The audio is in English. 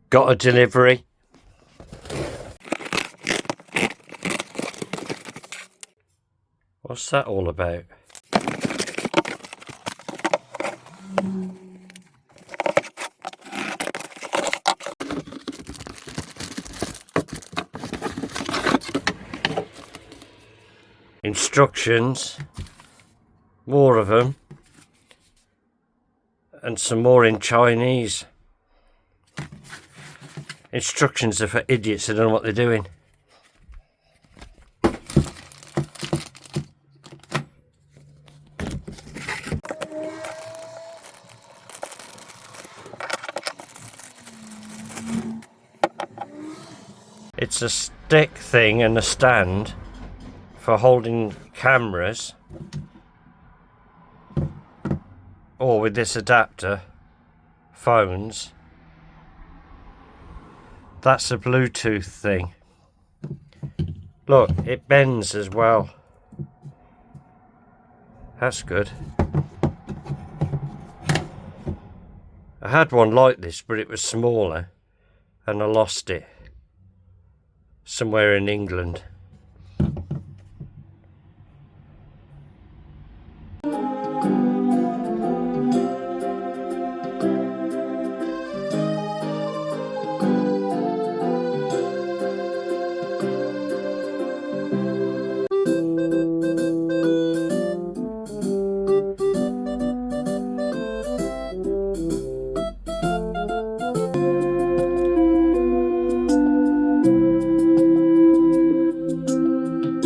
Got a delivery. What's that all about? Instructions, more of them, and some more in Chinese. Instructions are for idiots who don't know what they're doing. It's a stick thing and a stand for holding cameras, or with this adapter, phones. That's a Bluetooth thing. Look, it bends as well. That's good. I had one like this, but it was smaller and I lost it somewhere in England.